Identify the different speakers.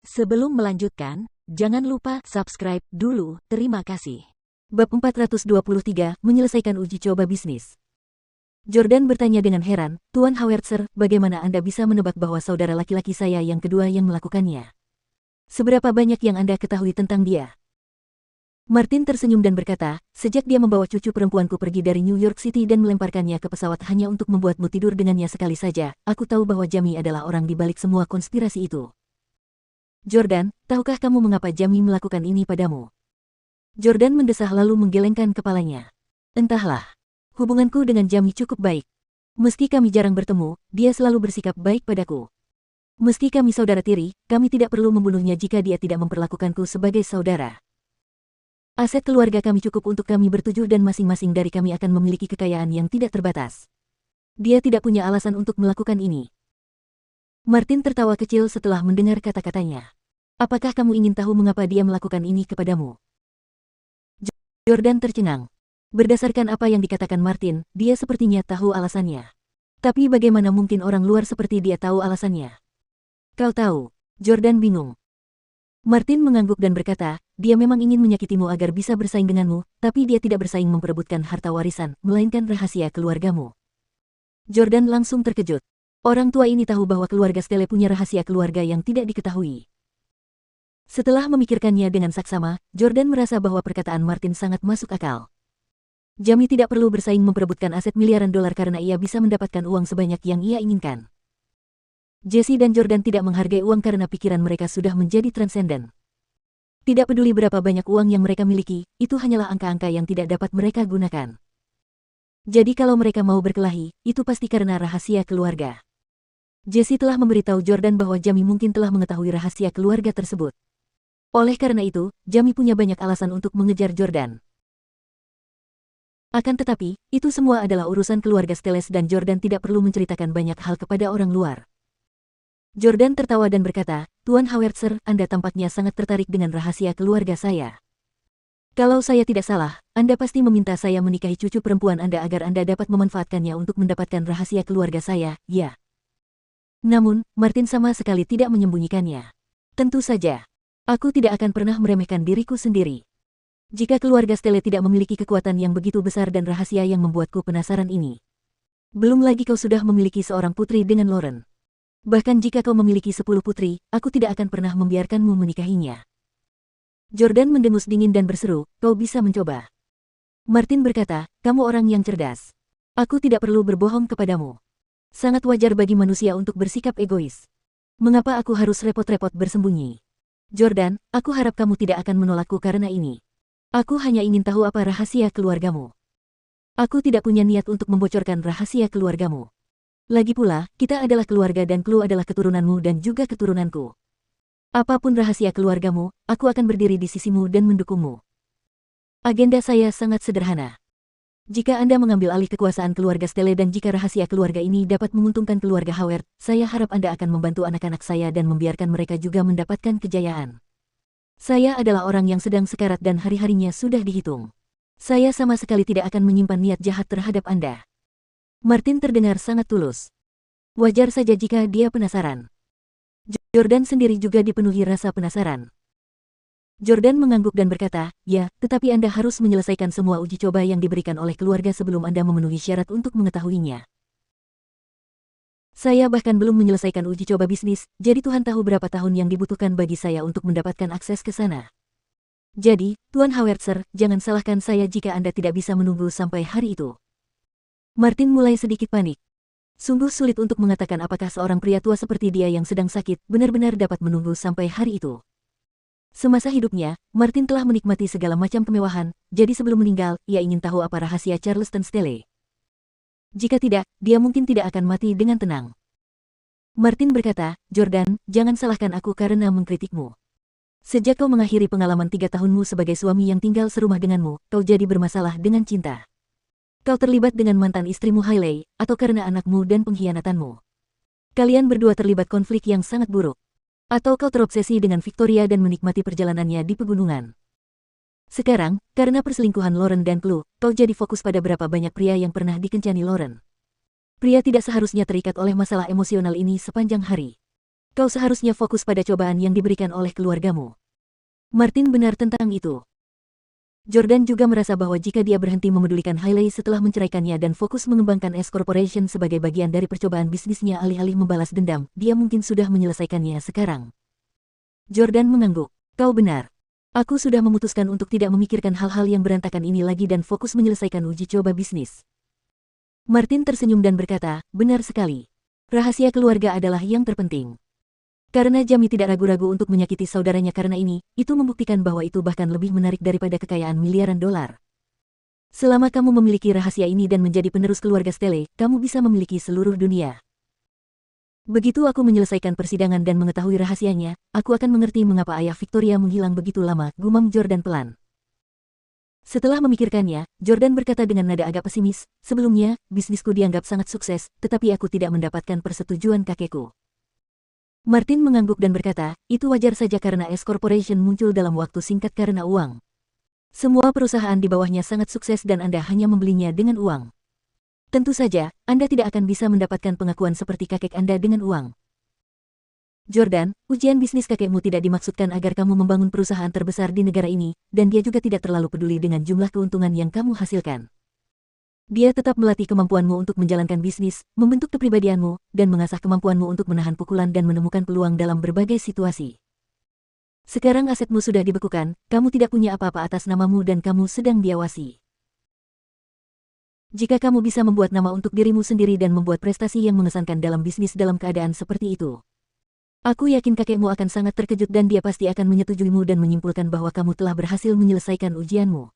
Speaker 1: Sebelum melanjutkan, jangan lupa subscribe dulu, terima kasih.
Speaker 2: Bab 423, menyelesaikan uji coba bisnis. Jordan bertanya dengan heran, Tuan Howitzer, bagaimana Anda bisa menebak bahwa saudara laki-laki saya yang kedua yang melakukannya? Seberapa banyak yang Anda ketahui tentang dia? Martin tersenyum dan berkata, sejak dia membawa cucu perempuanku pergi dari New York City dan melemparkannya ke pesawat hanya untuk membuatmu tidur dengannya sekali saja, aku tahu bahwa Jamie adalah orang di balik semua konspirasi itu. Jordan, tahukah kamu mengapa Jamie melakukan ini padamu? Jordan mendesah lalu menggelengkan kepalanya. Entahlah. Hubunganku dengan Jamie cukup baik. Meski kami jarang bertemu, dia selalu bersikap baik padaku. Meski kami saudara tiri, kami tidak perlu membunuhnya jika dia tidak memperlakukanku sebagai saudara. Aset keluarga kami cukup untuk kami bertujuh dan masing-masing dari kami akan memiliki kekayaan yang tidak terbatas. Dia tidak punya alasan untuk melakukan ini. Martin tertawa kecil setelah mendengar kata-katanya. Apakah kamu ingin tahu mengapa dia melakukan ini kepadamu? Jordan tercengang. Berdasarkan apa yang dikatakan Martin, dia sepertinya tahu alasannya. Tapi bagaimana mungkin orang luar seperti dia tahu alasannya? Kau tahu. Jordan bingung. Martin mengangguk dan berkata, dia memang ingin menyakitimu agar bisa bersaing denganmu, tapi dia tidak bersaing memperebutkan harta warisan, melainkan rahasia keluargamu. Jordan langsung terkejut. Orang tua ini tahu bahwa keluarga Stelle punya rahasia keluarga yang tidak diketahui. Setelah memikirkannya dengan saksama, Jordan merasa bahwa perkataan Martin sangat masuk akal. Jamie tidak perlu bersaing memperebutkan aset miliaran dolar karena ia bisa mendapatkan uang sebanyak yang ia inginkan. Jesse dan Jordan tidak menghargai uang karena pikiran mereka sudah menjadi transenden. Tidak peduli berapa banyak uang yang mereka miliki, itu hanyalah angka-angka yang tidak dapat mereka gunakan. Jadi kalau mereka mau berkelahi, itu pasti karena rahasia keluarga. Jesse telah memberitahu Jordan bahwa Jamie mungkin telah mengetahui rahasia keluarga tersebut. Oleh karena itu, Jamie punya banyak alasan untuk mengejar Jordan. Akan tetapi, itu semua adalah urusan keluarga Stelle dan Jordan tidak perlu menceritakan banyak hal kepada orang luar. Jordan tertawa dan berkata, Tuan Howitzer, Anda tampaknya sangat tertarik dengan rahasia keluarga saya. Kalau saya tidak salah, Anda pasti meminta saya menikahi cucu perempuan Anda agar Anda dapat memanfaatkannya untuk mendapatkan rahasia keluarga saya, ya? Namun, Martin sama sekali tidak menyembunyikannya. Tentu saja. Aku tidak akan pernah meremehkan diriku sendiri. Jika keluarga Stelle tidak memiliki kekuatan yang begitu besar dan rahasia yang membuatku penasaran ini. Belum lagi kau sudah memiliki seorang putri dengan Lauren. Bahkan jika kau memiliki 10 putri, aku tidak akan pernah membiarkanmu menikahinya. Jordan mendengus dingin dan berseru, kau bisa mencoba. Martin berkata, kamu orang yang cerdas. Aku tidak perlu berbohong kepadamu. Sangat wajar bagi manusia untuk bersikap egois. Mengapa aku harus repot-repot bersembunyi? Jordan, aku harap kamu tidak akan menolakku karena ini. Aku hanya ingin tahu apa rahasia keluargamu. Aku tidak punya niat untuk membocorkan rahasia keluargamu. Lagi pula, kita adalah keluarga dan Chloe adalah keturunanmu dan juga keturunanku. Apapun rahasia keluargamu, aku akan berdiri di sisimu dan mendukungmu. Agenda saya sangat sederhana. Jika Anda mengambil alih kekuasaan keluarga Stelle dan jika rahasia keluarga ini dapat menguntungkan keluarga Howard, saya harap Anda akan membantu anak-anak saya dan membiarkan mereka juga mendapatkan kejayaan. Saya adalah orang yang sedang sekarat dan hari-harinya sudah dihitung. Saya sama sekali tidak akan menyimpan niat jahat terhadap Anda. Martin terdengar sangat tulus. Wajar saja jika dia penasaran. Jordan sendiri juga dipenuhi rasa penasaran. Jordan mengangguk dan berkata, ya, tetapi Anda harus menyelesaikan semua uji coba yang diberikan oleh keluarga sebelum Anda memenuhi syarat untuk mengetahuinya. Saya bahkan belum menyelesaikan uji coba bisnis, jadi Tuhan tahu berapa tahun yang dibutuhkan bagi saya untuk mendapatkan akses ke sana. Jadi, Tuan Howitzer, jangan salahkan saya jika Anda tidak bisa menunggu sampai hari itu. Martin mulai sedikit panik. Sungguh sulit untuk mengatakan apakah seorang pria tua seperti dia yang sedang sakit benar-benar dapat menunggu sampai hari itu. Semasa hidupnya, Martin telah menikmati segala macam kemewahan, jadi sebelum meninggal, ia ingin tahu apa rahasia Charleston Stelle. Jika tidak, dia mungkin tidak akan mati dengan tenang. Martin berkata, Jordan, jangan salahkan aku karena mengkritikmu. Sejak kau mengakhiri pengalaman 3 tahunmu sebagai suami yang tinggal serumah denganmu, kau jadi bermasalah dengan cinta. Kau terlibat dengan mantan istrimu Hailey, atau karena anakmu dan pengkhianatanmu. Kalian berdua terlibat konflik yang sangat buruk. Atau kau terobsesi dengan Victoria dan menikmati perjalanannya di pegunungan. Sekarang, karena perselingkuhan Lauren dan Chloe, kau jadi fokus pada berapa banyak pria yang pernah dikencani Lauren. Pria tidak seharusnya terikat oleh masalah emosional ini sepanjang hari. Kau seharusnya fokus pada cobaan yang diberikan oleh keluargamu. Martin benar tentang itu. Jordan juga merasa bahwa jika dia berhenti memedulikan Hailey setelah menceraikannya dan fokus mengembangkan S Corporation sebagai bagian dari percobaan bisnisnya alih-alih membalas dendam, dia mungkin sudah menyelesaikannya sekarang. Jordan mengangguk. Kau benar. Aku sudah memutuskan untuk tidak memikirkan hal-hal yang berantakan ini lagi dan fokus menyelesaikan uji coba bisnis. Martin tersenyum dan berkata, benar sekali. Rahasia keluarga adalah yang terpenting. Karena Jamie tidak ragu-ragu untuk menyakiti saudaranya karena ini, itu membuktikan bahwa itu bahkan lebih menarik daripada kekayaan miliaran dolar. Selama kamu memiliki rahasia ini dan menjadi penerus keluarga Stelle, kamu bisa memiliki seluruh dunia. Begitu aku menyelesaikan persidangan dan mengetahui rahasianya, aku akan mengerti mengapa ayah Victoria menghilang begitu lama, gumam Jordan pelan. Setelah memikirkannya, Jordan berkata dengan nada agak pesimis, sebelumnya, bisnisku dianggap sangat sukses, tetapi aku tidak mendapatkan persetujuan kakekku. Martin mengangguk dan berkata, itu wajar saja karena S Corporation muncul dalam waktu singkat karena uang. Semua perusahaan di bawahnya sangat sukses dan Anda hanya membelinya dengan uang. Tentu saja, Anda tidak akan bisa mendapatkan pengakuan seperti kakek Anda dengan uang. Jordan, ujian bisnis kakekmu tidak dimaksudkan agar kamu membangun perusahaan terbesar di negara ini, dan dia juga tidak terlalu peduli dengan jumlah keuntungan yang kamu hasilkan. Dia tetap melatih kemampuanmu untuk menjalankan bisnis, membentuk kepribadianmu, dan mengasah kemampuanmu untuk menahan pukulan dan menemukan peluang dalam berbagai situasi. Sekarang asetmu sudah dibekukan, kamu tidak punya apa-apa atas namamu dan kamu sedang diawasi. Jika kamu bisa membuat nama untuk dirimu sendiri dan membuat prestasi yang mengesankan dalam bisnis dalam keadaan seperti itu, aku yakin kakekmu akan sangat terkejut dan dia pasti akan menyetujuimu dan menyimpulkan bahwa kamu telah berhasil menyelesaikan ujianmu.